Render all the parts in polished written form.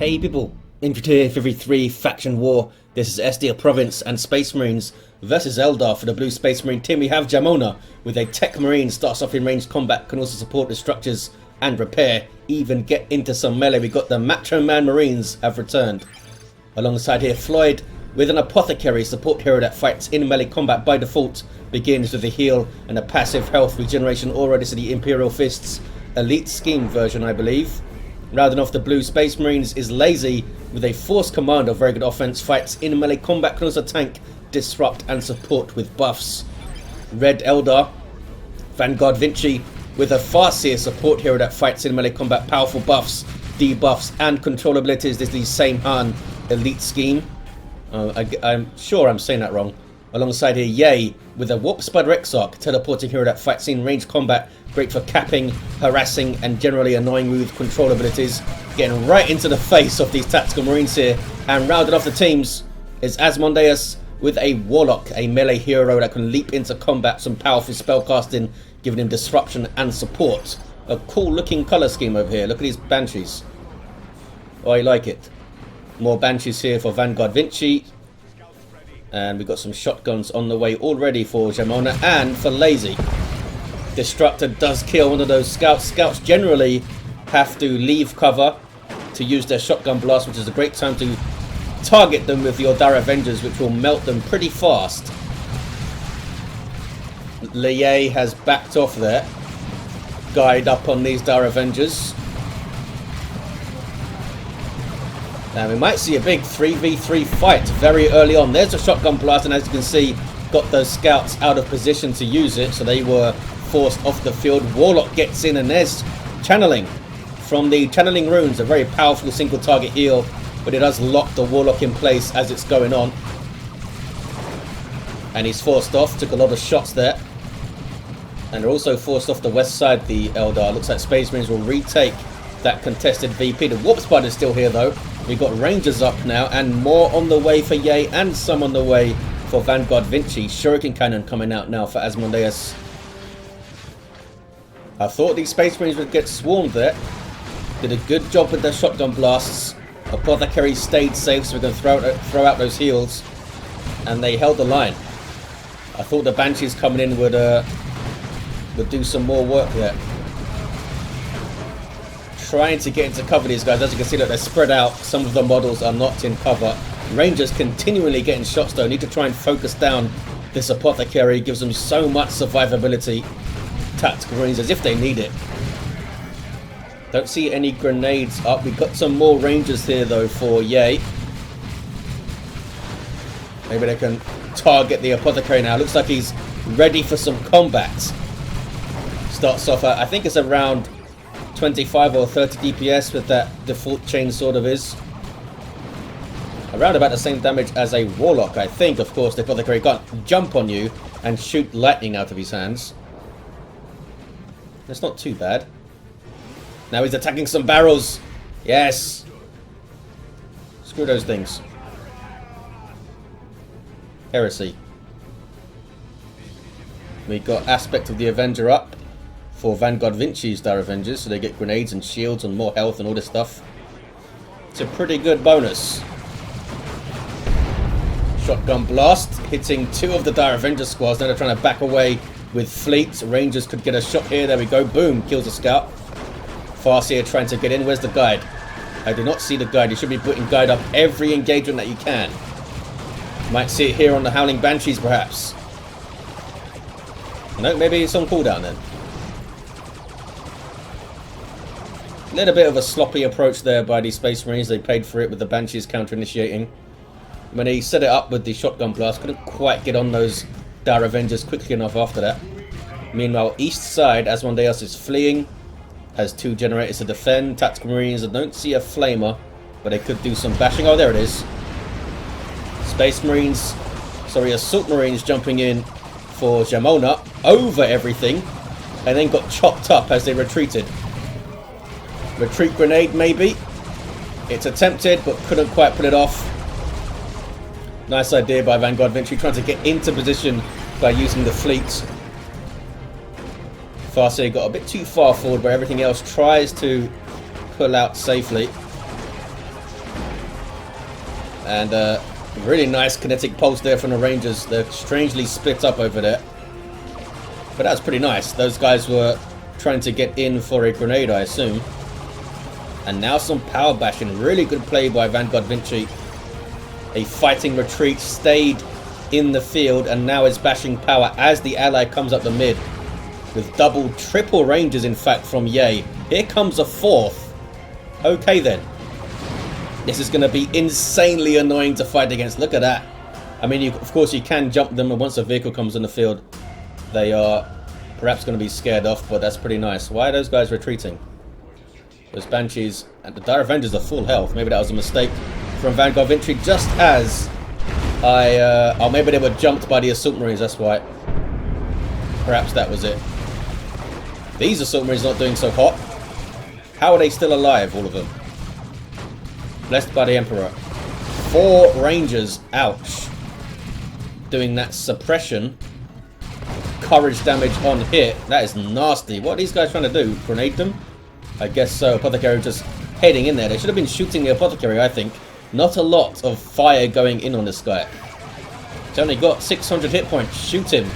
Hey people, Infantry 53 Faction War. This is Estia Province and Space Marines versus Eldar for the Blue Space Marine team. We have Jamona with a Techmarine, starts off in ranged combat, can also support the structures and repair, even get into some melee. We got the Macho Man Marines have returned. Alongside here, Floid with an Apothecary, support hero that fights in melee combat by default, begins with a heal and a passive health regeneration aura. This is the Imperial Fists Elite Scheme version, I believe. Rounding off the Blue Space Marines is Lazy with a Force Commander, very good offense, fights in melee combat, can also tank, disrupt and support with buffs. Red Eldar, VanguardVinci with a Farseer, support hero that fights in melee combat, powerful buffs, debuffs and control abilities. This is the same Han Elite Scheme. I'm sure I'm saying that wrong. Alongside here, Yay with a Warp Spider Exarch, teleporting hero that fights in ranged combat, great for capping, harassing and generally annoying with control abilities. Getting right into the face of these tactical marines here. And rounded off the teams is Asmondeus with a Warlock, a melee hero that can leap into combat, some powerful spellcasting, giving him disruption and support. A cool looking colour scheme over here. Look at these Banshees. Oh, I like it. More Banshees here for VanguardVinci. And we've got some shotguns on the way already for Jamona and for Lazy. Destructor does kill one of those scouts. Scouts generally have to leave cover to use their shotgun blast, which is a great time to target them with your Dark Avengers, which will melt them pretty fast. Lier has backed off there. Guide up on these Dark Avengers. Now we might see a big 3v3 fight very early on. There's a shotgun blast, and as you can see, got those scouts out of position to use it, so they were forced off the field. Warlock gets in, and there's channeling from the channeling runes, a very powerful single target heal, but it does lock the Warlock in place as it's going on. And he's forced off, took a lot of shots there. And they're also forced off the west side, the Eldar. Looks like Space Marines will retake that contested VP. The Warp Spider is still here though. We've got Rangers up now, and more on the way for Yay, and some on the way for VanguardVinci. Shuriken Cannon coming out now for Asmondeus. I thought these Space Marines would get swarmed there. Did a good job with their shotgun blasts. Apothecary stayed safe, so we're going to throw out those heals. And they held the line. I thought the Banshees coming in would do some more work there. Trying to get into cover, these guys. As you can see, that they're spread out. Some of the models are not in cover. Rangers continually getting shots though. Need to try and focus down this Apothecary. Gives them so much survivability. Tactical Marines as if they need it. Don't see any grenades up. We've got some more Rangers here though for Yay. Maybe they can target the Apothecary now. Looks like he's ready for some combat. Starts off at, I think it's around 25 or 30 DPS with that default chain sword of his. Around about the same damage as a Warlock, I think. Of course, the Apothecary can't jump on you and shoot lightning out of his hands. That's not too bad. Now he's attacking some barrels. Yes. Screw those things. Heresy. We got Aspect of the Avenger up for VanguardVinci's Dark Avengers, so they get grenades and shields and more health and all this stuff. It's a pretty good bonus. Shotgun blast hitting two of the Dark Avenger squads. Now they're trying to back away with fleets. Rangers could get a shot here. There we go. Boom. Kills a scout. Farseer trying to get in. Where's the guide? I do not see the guide. You should be putting guide up every engagement that you can. Might see it here on the Howling Banshees perhaps. No, maybe it's on cooldown then. A little bit of a sloppy approach there by these Space Marines. They paid for it with the Banshees counter-initiating. When he set it up with the shotgun blast, couldn't quite get on those Dark Avengers quickly enough after that. Meanwhile, east side, Asmondeus is fleeing. Has two generators to defend. Tactical Marines, I don't see a flamer, but they could do some bashing. Oh, there it is. Space Marines, sorry, Assault Marines jumping in for Jamona over everything, and then got chopped up as they retreated. Retreat grenade, maybe. It's attempted, but couldn't quite put it off. Nice idea by VanguardVinci, trying to get into position by using the fleet. Farseer got a bit too far forward, where everything else tries to pull out safely. And really nice kinetic pulse there from the Rangers. They're strangely split up over there. But that was pretty nice. Those guys were trying to get in for a grenade, I assume. And now some power bashing. Really good play by VanguardVinci. A fighting retreat, stayed in the field, and now is bashing power as the ally comes up the mid. With double, triple ranges, in fact, from Yay. Here comes a fourth. Okay then. This is going to be insanely annoying to fight against. Look at that. I mean, of course, you can jump them, and once a vehicle comes in the field, they are perhaps going to be scared off, but that's pretty nice. Why are those guys retreating? Those Banshees and the Dire Avengers are full health. Maybe that was a mistake from VanguardVinci, just as oh, maybe they were jumped by the Assault Marines, that's why. Perhaps that was it. These Assault Marines not doing so hot. How are they still alive, all of them? Blessed by the Emperor. 4 Rangers, ouch. Doing that suppression. Courage damage on hit. That is nasty. What are these guys trying to do? Grenade them? I guess so. Apothecary just heading in there. They should have been shooting the Apothecary, I think. Not a lot of fire going in on this guy. He's only got 600 hit points. Shoot him.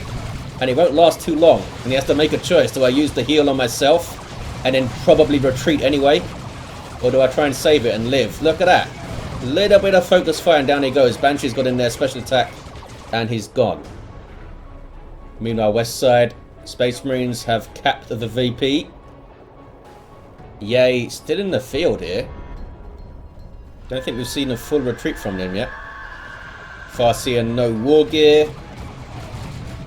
And he won't last too long. And he has to make a choice. Do I use the heal on myself and then probably retreat anyway? Or do I try and save it and live? Look at that. Little bit of focus fire and down he goes. Banshee's got in there, special attack. And he's gone. Meanwhile, west side, Space Marines have capped the VP. Yay, still in the field here. Don't think we've seen a full retreat from them yet. Farseer, no war gear.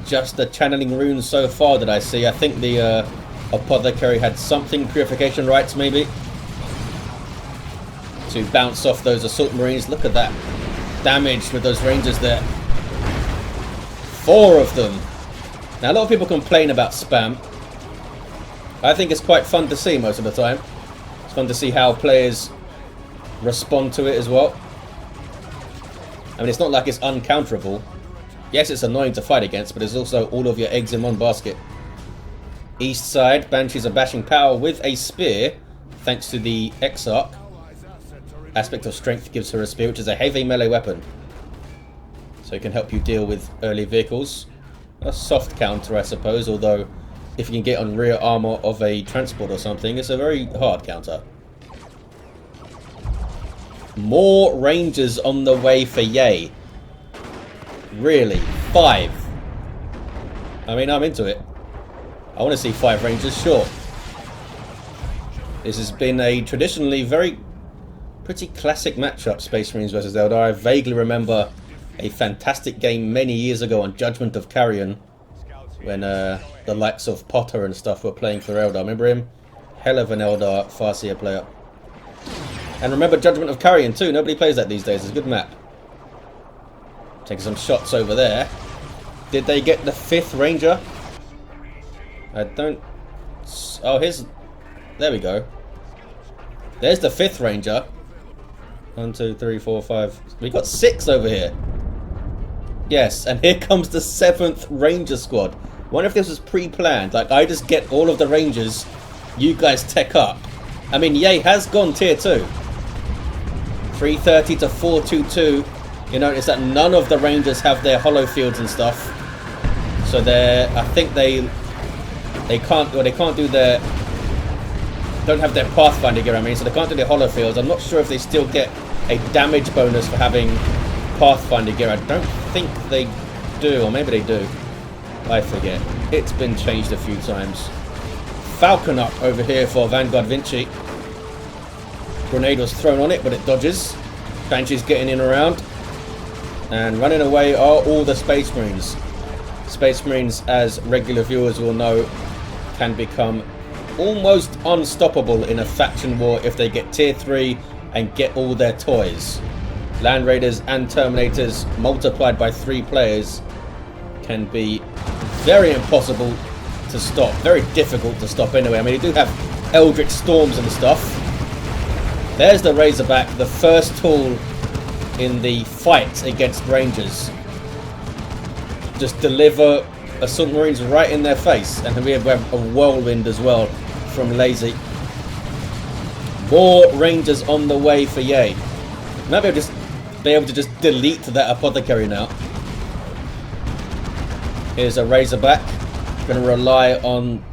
Just the channeling runes so far that I see. I think the Apothecary had something, purification rites maybe, to bounce off those Assault Marines. Look at that damage with those Rangers there. 4 of them. Now, a lot of people complain about spam. I think it's quite fun to see most of the time. It's fun to see how players respond to it as well. I mean, it's not like it's uncounterable. Yes, it's annoying to fight against, but there's also all of your eggs in one basket. East side, Banshees are bashing power with a spear, thanks to the Exarch. Aspect of Strength gives her a spear, which is a heavy melee weapon. So it can help you deal with early vehicles. A soft counter, I suppose, although if you can get on rear armor of a transport or something, it's a very hard counter. More Rangers on the way for Yay. Really? 5? I mean, I'm into it. I want to see 5 Rangers, sure. This has been a traditionally pretty classic matchup, Space Marines versus Eldar. I vaguely remember a fantastic game many years ago on Judgment of Carrion, when the likes of Potter and stuff were playing for Eldar. Remember him? Hell of an Eldar Farseer player. And remember Judgment of Carrion too. Nobody plays that these days. It's a good map. Taking some shots over there. Did they get the 5th Ranger? I don't... Oh, here's... There we go. There's the 5th Ranger. 1, 2, 3, 4, 5. We got 6 over here. Yes, and here comes the 7th Ranger squad. Wonder if this was pre-planned. Like, I just get all of the Rangers, you guys tech up. I mean, Yay has gone tier 2. 330 to 422. You notice that none of the Rangers have their hollow fields and stuff. So they're... I think they can't... Well, they can't do their... Don't have their Pathfinder gear, I mean, so they can't do their hollow fields. I'm not sure if they still get a damage bonus for having Pathfinder gear. I don't think they do, or maybe they do. I forget. It's been changed a few times. Falcon up over here for VanguardVinci. Grenade was thrown on it, but it dodges. Banshee's getting in around. And running away are all the Space Marines. Space Marines, as regular viewers will know, can become almost unstoppable in a faction war if they get tier 3 and get all their toys. Land Raiders and Terminators multiplied by 3 players can be very impossible to stop. Very difficult to stop anyway. I mean, you do have Eldritch Storms and stuff. There's the Razorback, the first tool in the fight against Rangers. Just deliver Assault Marines right in their face. And we have a Whirlwind as well from Lazy. More Rangers on the way for Yay. Maybe I'll just be able to just delete that Apothecary now. Here's a Razorback. Going to rely on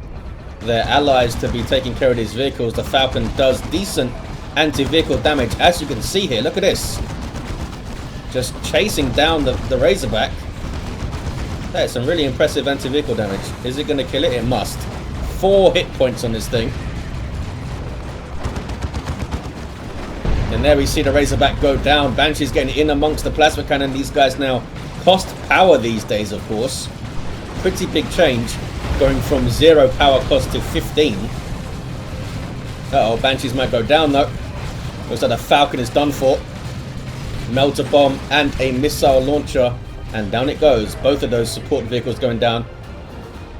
their allies to be taking care of these vehicles. The Falcon does decent anti-vehicle damage, as you can see here. Look at this. Just chasing down the Razorback. That is some really impressive anti-vehicle damage. Is it going to kill it? It must. 4 hit points on this thing. And there we see the Razorback go down. Banshee's getting in amongst the plasma cannon. These guys now cost power these days, of course. Pretty big change, going from 0 power cost to 15. Uh-oh, Banshees might go down though. Looks like the Falcon is done for. Melter Bomb and a missile launcher, and down it goes. Both of those support vehicles going down.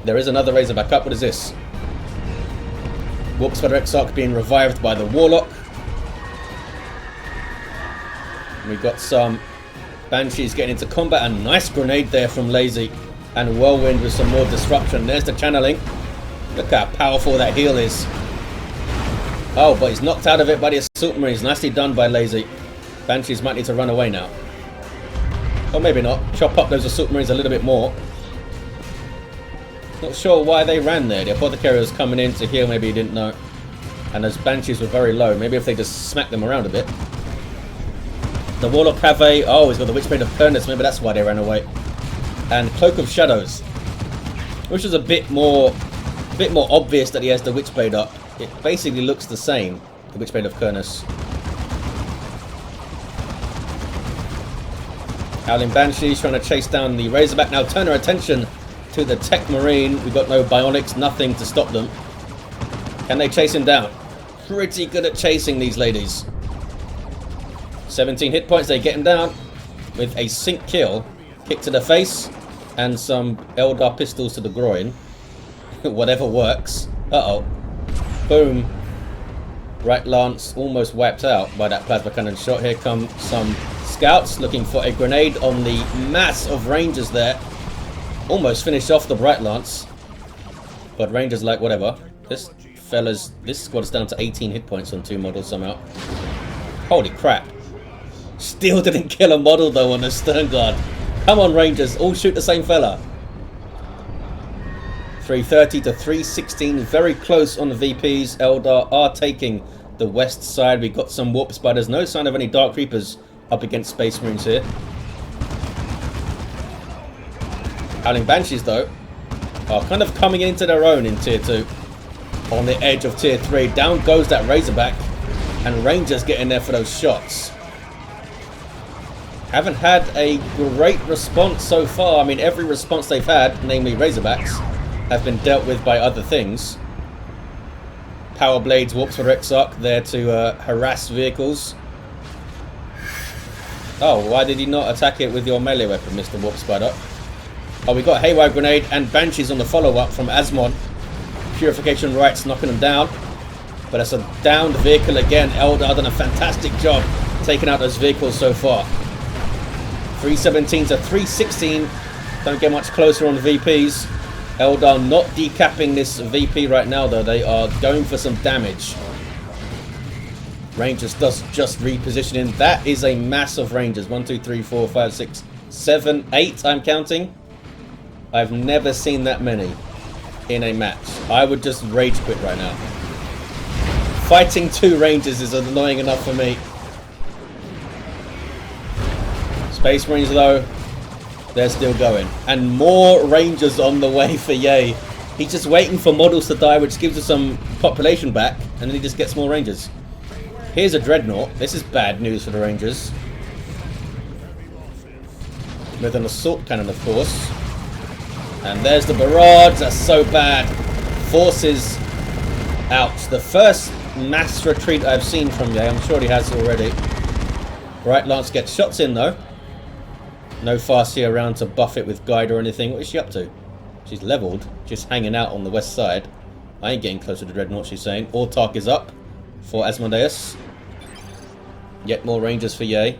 There is another Razorback up. What is this? Warp Spider Exarch being revived by the Warlock. We've got some Banshees getting into combat. A nice grenade there from Lazy. And Whirlwind with some more disruption. There's the channeling. Look how powerful that heal is. Oh, but he's knocked out of it by the Assault Marines. Nicely done by Lazy. Banshees might need to run away now. Or maybe not. Chop up those Assault Marines a little bit more. Not sure why they ran there. The Apothecary was coming in to heal. Maybe he didn't know. And those Banshees were very low. Maybe if they just smacked them around a bit. The Warlock have a... Oh, he's got the Witchblade of Kernus. Maybe that's why they ran away. And Cloak of Shadows, which is a bit more obvious that he has the Witchblade up. It basically looks the same, the Witchblade of Kernus. Howling Banshees trying to chase down the Razorback. Now turn our attention to the Techmarine. We've got no bionics, nothing to stop them. Can they chase him down? Pretty good at chasing these ladies. 17 hit points, they get him down with a sync kill. Kick to the face. And some Eldar pistols to the groin. Whatever works. Uh-oh. Boom. Right lance almost wiped out by that plasma cannon shot. Here come some scouts looking for a grenade on the mass of Rangers there. Almost finished off the Bright Lance. But Rangers like whatever. This squad's down to 18 hit points on 2 models somehow. Holy crap. Still didn't kill a model though on the Stern Guard. Come on, Rangers, all shoot the same fella. 330 to 316, very close on the VPs. Eldar are taking the west side. We've got some Warp Spiders. No sign of any Dark Reapers up against Space Marines here. Howling Banshees, though, are kind of coming into their own in Tier 2. On the edge of Tier 3. Down goes that Razorback. And Rangers get in there for those shots. Haven't had a great response so far. I mean, every response they've had, namely Razorbacks, have been dealt with by other things. Power Blades, Warp Spider Exarch there to harass vehicles. Oh, why did he not attack it with your melee weapon, Mr. Warp Spider? Oh, we got Haywire Grenade and Banshees on the follow-up from Asmon. Purification Rites knocking them down. But it's a downed vehicle again. Eldar done a fantastic job taking out those vehicles so far. 317 to 316. Don't get much closer on the VPs. Eldar not decapping this VP right now, though. They are going for some damage. Rangers does just repositioning. That is a mass of Rangers. 1, 2, 3, 4, 5, 6, 7, 8. I'm counting. I've never seen that many in a match. I would just rage quit right now. Fighting 2 Rangers is annoying enough for me. Space Marines, though, they're still going. And more Rangers on the way for Yay. He's just waiting for models to die, which gives us some population back, and then he just gets more Rangers. Here's a Dreadnought. This is bad news for the Rangers. With an assault cannon, of course. And there's the barrage. That's so bad. Forces out. The first mass retreat I've seen from Yay. I'm sure he has already. Right Lance gets shots in, though. No Farseer around to buff it with guide or anything. What is she up to? She's leveled, just hanging out on the west side. I ain't getting closer to Dreadnought, she's saying. Autark is up for Asmondeus. Yet more Rangers for Yay.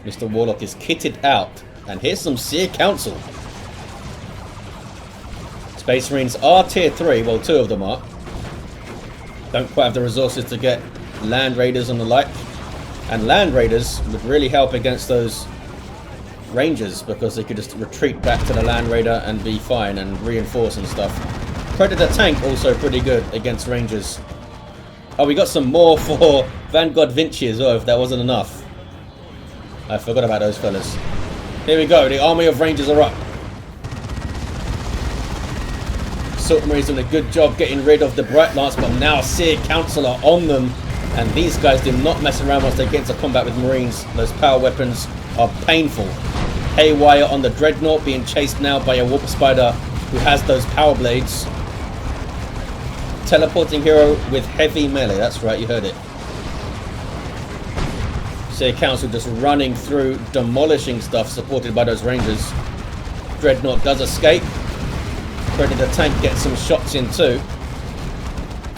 Mr. Warlock is kitted out. And here's some Seer Council. Space Marines are tier 3. Well, 2 of them are. Don't quite have the resources to get land raiders and the like. And land raiders would really help against those rangers because they could just retreat back to the land raider and be fine and reinforce and stuff. Predator tank also pretty good against rangers. Oh, we got some more for VanguardVinci as well, if that wasn't enough. I forgot about those fellas. Here we go, the army of rangers are up. Silk Marines doing a good job getting rid of the Bright Lance, but now Seer Council are on them. And these guys do not mess around once they get into combat with Marines. Those power weapons are painful. Haywire on the Dreadnought being chased now by a Warp Spider who has those power blades. Teleporting hero with heavy melee. That's right, you heard it. Seer Council just running through, demolishing stuff supported by those Rangers. Dreadnought does escape. Predator tank gets some shots in too.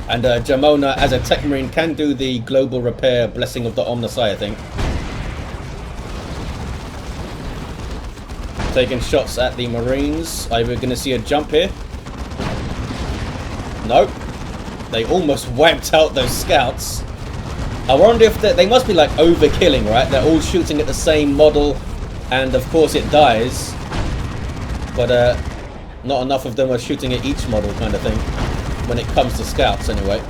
And Jamona, as a Techmarine, can do the global repair blessing of the Omnisci, I think. Taking shots at the Marines. Are we going to see a jump here? Nope. They almost wiped out those scouts. I wonder if they must be like overkilling, right? They're all shooting at the same model, and of course it dies. But not enough of them are shooting at each model, kind of thing. When it comes to scouts, anyway.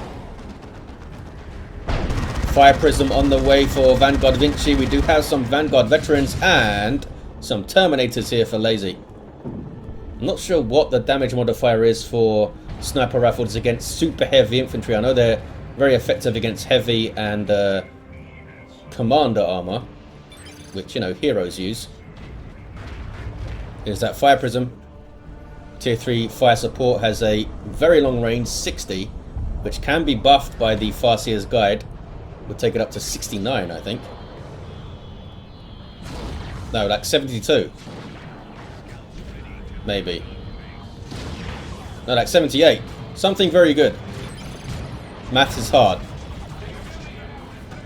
Fire Prism on the way for VanguardVinci. We do have some Vanguard veterans and some Terminators here for Lazy. I'm not sure what the damage modifier is for sniper rifles against super heavy infantry. I know they're very effective against heavy and commander armor, which, you know, heroes use. Here's that Fire Prism. Tier 3 fire support has a very long range, 60, which can be buffed by the Farseer's Guide. We'll take it up to 69, I think. No, like 72. Maybe. No, like 78. Something very good. Maths is hard.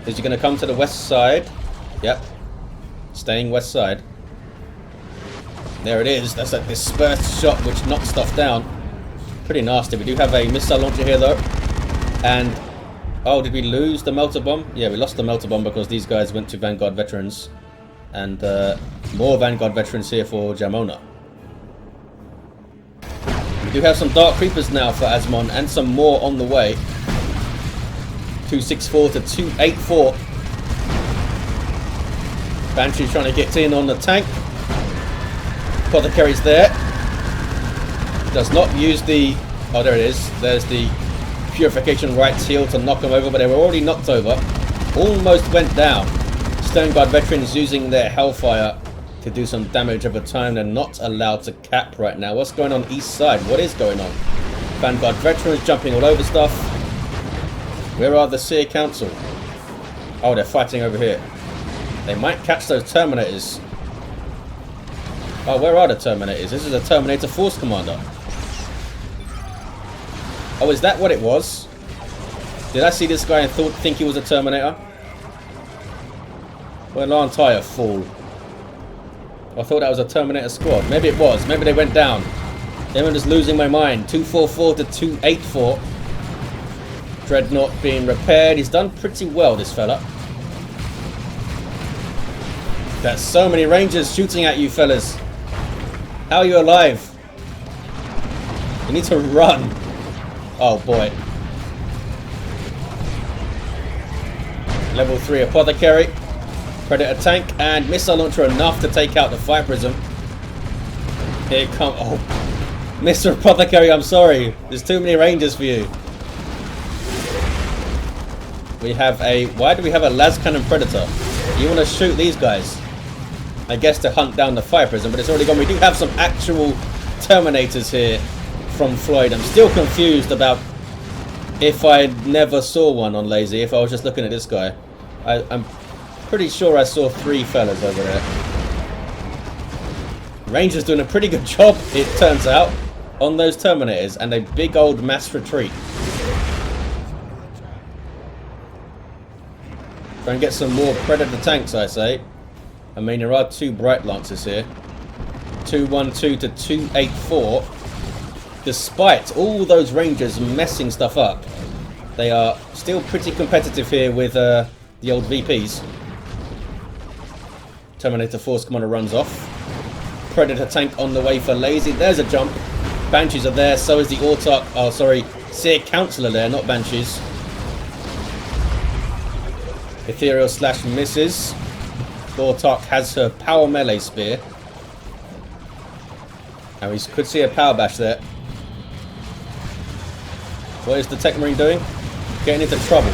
Is he going to come to the west side? Yep. Staying west side. There it is. That's that dispersed shot which knocks stuff down. Pretty nasty. We do have a missile launcher here though. And oh, did we lose the melter bomb? Yeah, we lost the melter bomb because these guys went to Vanguard veterans. And more Vanguard veterans here for Jamona. We do have some Dark Creepers now for Asmon and some more on the way. 264 to 284. Banshee trying to get in on the tank. Apothecary's there. Does not use the... oh, there it is. There's the Purification Rites heal to knock them over, but they were already knocked over. Almost went down. Stoneguard veterans using their Hellfire to do some damage over time. They're not allowed to cap right now. What's going on east side? What is going on? Vanguard veterans jumping all over stuff. Where are the Seer Council? Oh, they're fighting over here. They might catch those Terminators. Oh, where are the Terminators? This is a Terminator Force Commander. Oh, is that what it was? Did I see this guy and think he was a Terminator? Well, aren't I a fool? I thought that was a Terminator squad. Maybe it was. Maybe they went down. Maybe I'm just losing my mind. 244 to 284. Dreadnought being repaired. He's done pretty well, this fella. There's so many Rangers shooting at you, fellas. How are you alive? You need to run. Oh boy. Level 3 Apothecary. Predator tank and missile launcher enough to take out the Fire Prism. Here it comes. Oh, Mr. Apothecary, I'm sorry. There's too many Rangers for you. We have a... why do we have a las cannon Predator? You want to shoot these guys? I guess to hunt down the Fire Prism, but it's already gone. We do have some actual Terminators here from Floid. I'm still confused about if I never saw one on Lazy, if I was just looking at this guy. I'm pretty sure I saw 3 fellas over there. Rangers doing a pretty good job, it turns out, on those Terminators, and a big old mass retreat. Try and get some more Predator tanks, I say. I mean, there are 2 Bright Lancers here. 212 to 284. Despite all those Rangers messing stuff up, They are still pretty competitive here with the old VPs. Terminator Force Commander runs off. Predator tank on the way for Lazy. There's a jump. Banshees are there. So is the Autarch. Oh, sorry. Seer Counselor there, not Banshees. Ethereal slash misses. The Autarch has her power melee spear. And we could see a power bash there. What is the Techmarine doing? Getting into trouble.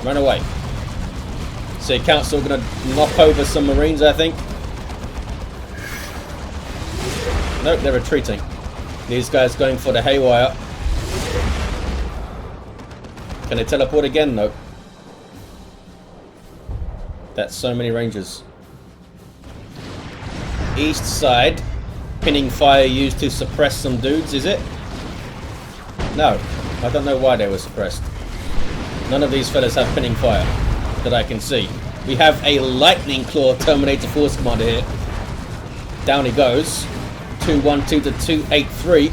Run away. Seer Council going to knock over some Marines, I think. Nope, they're retreating. These guys going for the haywire. Can they teleport again? Nope. That's so many Rangers. East side. Pinning fire used to suppress some dudes, is it? No. I don't know why they were suppressed. None of these fellas have pinning fire that I can see. We have a Lightning Claw Terminator Force Commander here. Down he goes. 212 to 283.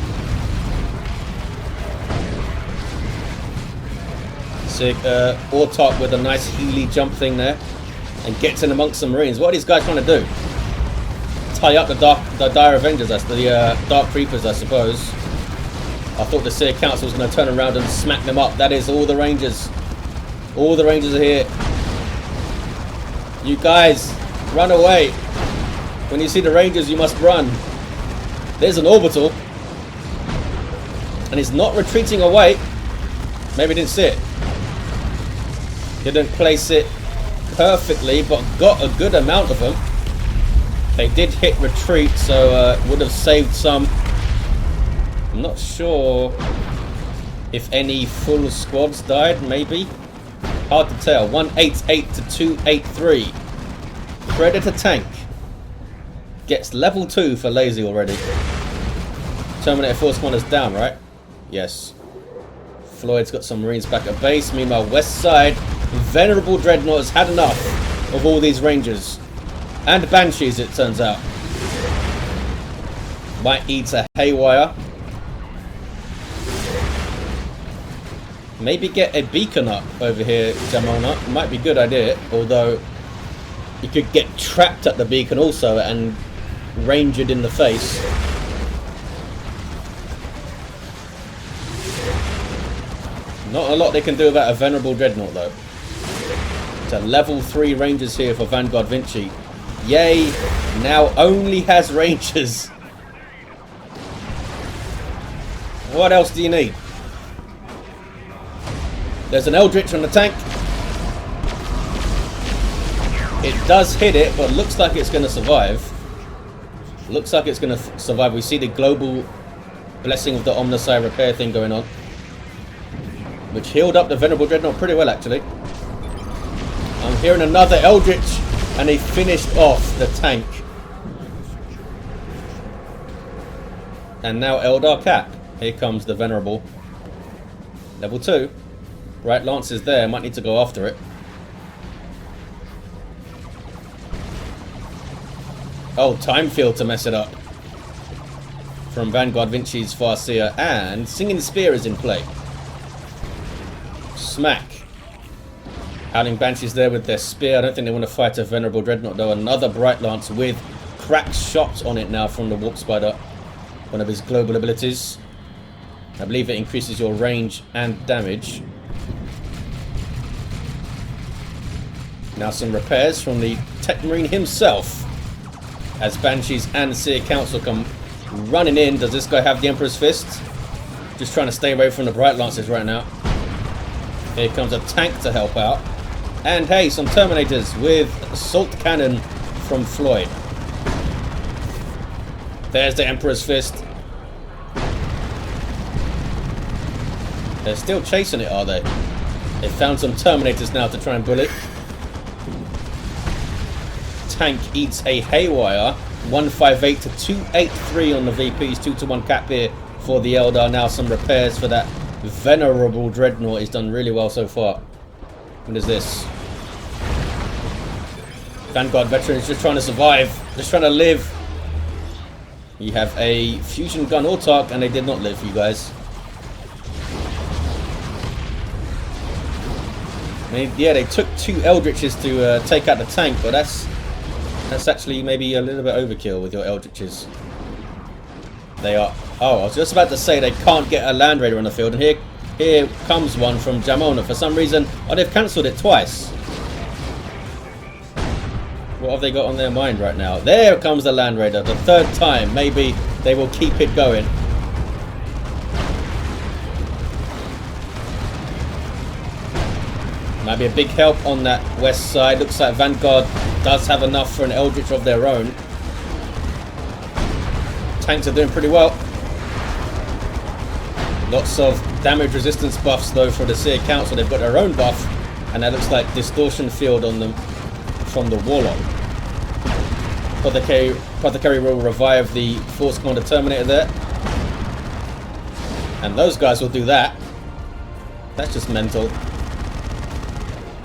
Sick. Autarch with a nice Healy jump thing there. And gets in amongst some Marines. What are these guys trying to do? Tie up the Dire Avengers, that's the Dark Creepers, I suppose. I thought the Seer Council was going to turn around and smack them up. That is all the Rangers. All the Rangers are here. You guys, run away. When you see the Rangers, you must run. There's an orbital. And he's not retreating away. Maybe didn't see it. Didn't place it perfectly, but got a good amount of them. They did hit retreat, so would have saved some. I'm not sure if any full squads died, maybe. Hard to tell. 188 to 283. Predator tank gets level 2 for Lazy already. Terminator Force Commander's down, right? Yes. Floyd's got some Marines back at base. Meanwhile, west side, Venerable Dreadnought has had enough of all these Rangers. And Banshees, it turns out. Might eat a haywire. Maybe get a beacon up over here, Jamona. Might be a good idea, although you could get trapped at the beacon also and rangered in the face. Not a lot they can do about a Venerable Dreadnought though. It's a level 3 Rangers here for VanguardVinci. Yay, now only has Rangers. What else do you need? There's an Eldritch on the tank. It does hit it, but looks like it's going to survive. Looks like it's going to survive. We see the global blessing of the Omnissiah repair thing going on, which healed up the Venerable Dreadnought pretty well, actually. I'm hearing another Eldritch, and they finished off the tank. And now Eldar Cap. Here comes the Venerable. Level 2. Right, Lance is there. Might need to go after it. Oh, Time Field to mess it up. From VanguardVinci's Farseer. And Singing Spear is in play. Smack. Howling Banshees there with their spear. I don't think they want to fight a Venerable Dreadnought though. Another Bright Lance with cracked shots on it now from the Warp Spider. One of his global abilities. I believe it increases your range and damage. Now some repairs from the Techmarine himself. As Banshees and Seer Council come running in. Does this guy have the Emperor's Fist? Just trying to stay away from the Bright Lances right now. Here comes a tank to help out. And hey, some Terminators with Assault Cannon from Floid. There's the Emperor's Fist. They're still chasing it, are they? They found some Terminators now to try and bullet. Tank eats a haywire. 158 to 283 on the VP's 2-to-1 cap here for the Eldar. Now some repairs for that Venerable Dreadnought. He's done really well so far. What is this? Vanguard veteran is just trying to survive. Just trying to live. You have a fusion gun Autarch, and they did not live, you guys. Yeah, they took 2 Eldritches to take out the tank, but that's actually maybe a little bit overkill with your Eldritches. They are... Oh, I was just about to say they can't get a Land Raider on the field, and here comes one from Jamona. For some reason, oh, they've cancelled it twice. What have they got on their mind right now? There comes the Land Raider, the 3rd time. Maybe they will keep it going. Might be a big help on that west side. Looks like Vanguard does have enough for an Eldritch of their own. Tanks are doing pretty well. Lots of damage resistance buffs though for the Seer Council. They've got their own buff, and that looks like distortion field on them from the Warlock. Apothecary will revive the Force Commander Terminator there. And those guys will do that. That's just mental.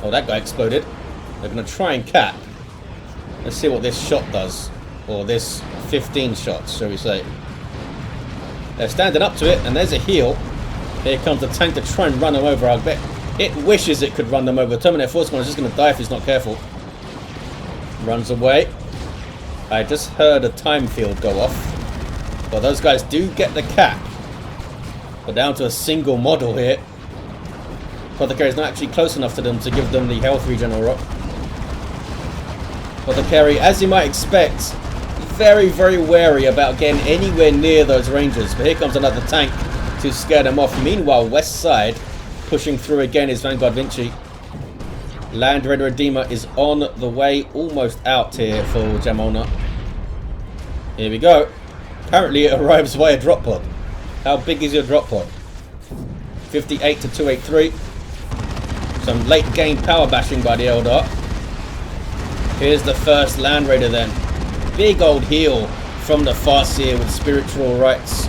Oh, that guy exploded. They're going to try and cap. Let's see what this shot does. Or this 15 shots, shall we say. They're standing up to it, and there's a heal. Here comes the tank to try and run them over. I bet it wishes it could run them over. Terminator Force Commander is just going to die if he's not careful. Runs away. I just heard a time field go off. But those guys do get the cap. We're down to a single model here. Apothecary is not actually close enough to them to give them the health regen or rock. Apothecary, as you might expect, very, very wary about getting anywhere near those Rangers. But here comes another tank to scare them off. Meanwhile, west side, pushing through again is VanguardVinci. Land Raider Redeemer is on the way, almost out here for Jamona. Here we go. Apparently it arrives via drop pod. How big is your drop pod? 58 to 283. Some late game power bashing by the Eldar. Here's the first Land Raider then. Big old heal from the Farseer with spiritual rights.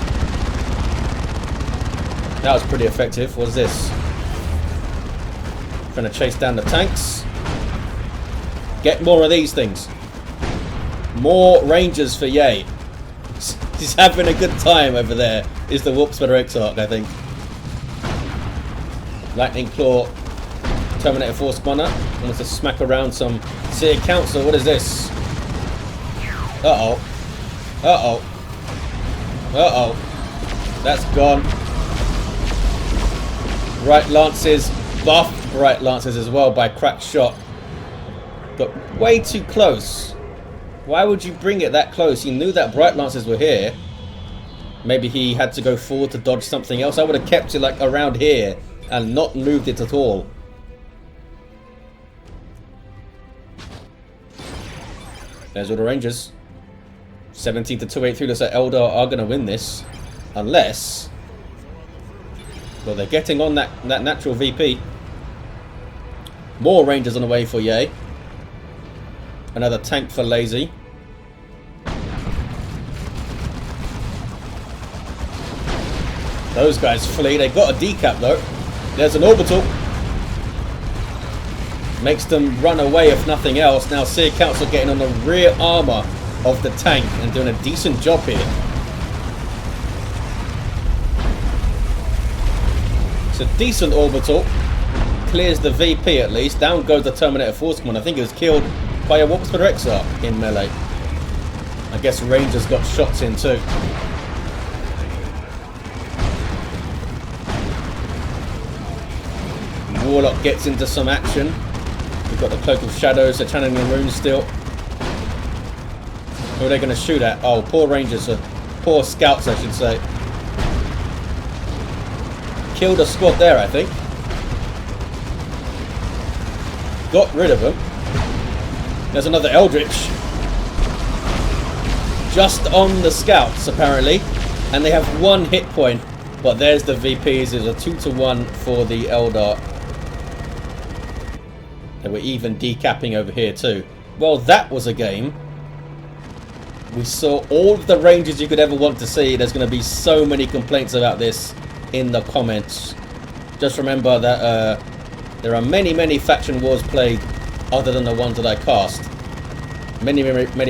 That was pretty effective. What's this? Trying to chase down the tanks. Get more of these things. More Rangers for Yay. He's having a good time over there. Is the Warp Speeder Exarch, I think. Lightning Claw. Terminator Force Commander. Wants to smack around some Seer Council. What is this? Uh-oh. Uh-oh. Uh-oh. That's gone. Right Lances. Buffed Right Lances as well by cracked shot. Got way too close. Why would you bring it that close? He knew that Bright Lances were here. Maybe he had to go forward to dodge something else. I would have kept it like around here and not moved it at all. There's all the Rangers. 17 to 283. Looks like Eldar are going to win this. Unless... well, they're getting on that natural VP. More Rangers on the way for Yay. Another tank for Lazy. Those guys flee. They got a decap though. There's an orbital. Makes them run away if nothing else. Now Seer Council getting on the rear armor of the tank and doing a decent job here. It's a decent orbital. Clears the VP at least. Down goes the Terminator Force Commander. I think he was killed by a Warp Speeder Exarch in melee. I guess Rangers got shots in too. Warlock gets into some action. We've got the Cloak of Shadows. They're channeling the runes still. Who are they going to shoot at? Oh, poor Rangers. Poor scouts, I should say. Killed a squad there, I think. Got rid of them. There's another Eldritch. Just on the scouts, apparently. And they have 1 hit point. But there's the VPs. There's a 2-to-1 for the Eldar. They were even decapping over here too. Well, that was a game. We saw all of the Rangers you could ever want to see. There's going to be so many complaints about this in the comments. Just remember that there are many faction wars played other than the ones that I cast. Many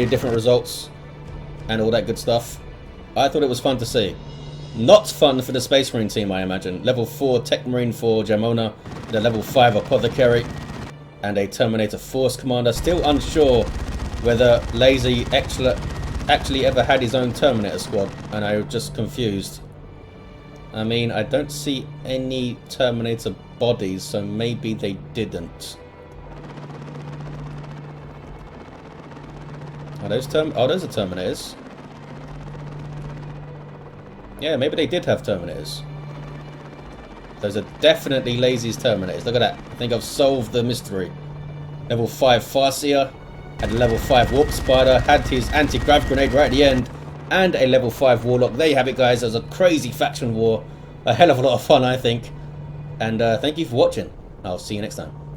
different results and all that good stuff. I thought it was fun to see. Not fun for the Space Marine team, I imagine. Level 4 Techmarine for Jamona, the level 5 Apothecary, and a Terminator Force Commander. Still unsure whether Lazy actually ever had his own Terminator squad, and I'm just confused. I mean, I don't see any Terminator bodies, so maybe they didn't. Are those those are Terminators? Yeah, maybe they did have Terminators. Those are definitely Lazy's Terminators. Look at that. I think I've solved the mystery. Level 5 Farseer, had a level 5 Warp Spider, had his anti-grav grenade right at the end, and a level 5 Warlock. There you have it, guys. There's a crazy faction war. A hell of a lot of fun, I think. And thank you for watching. I'll see you next time.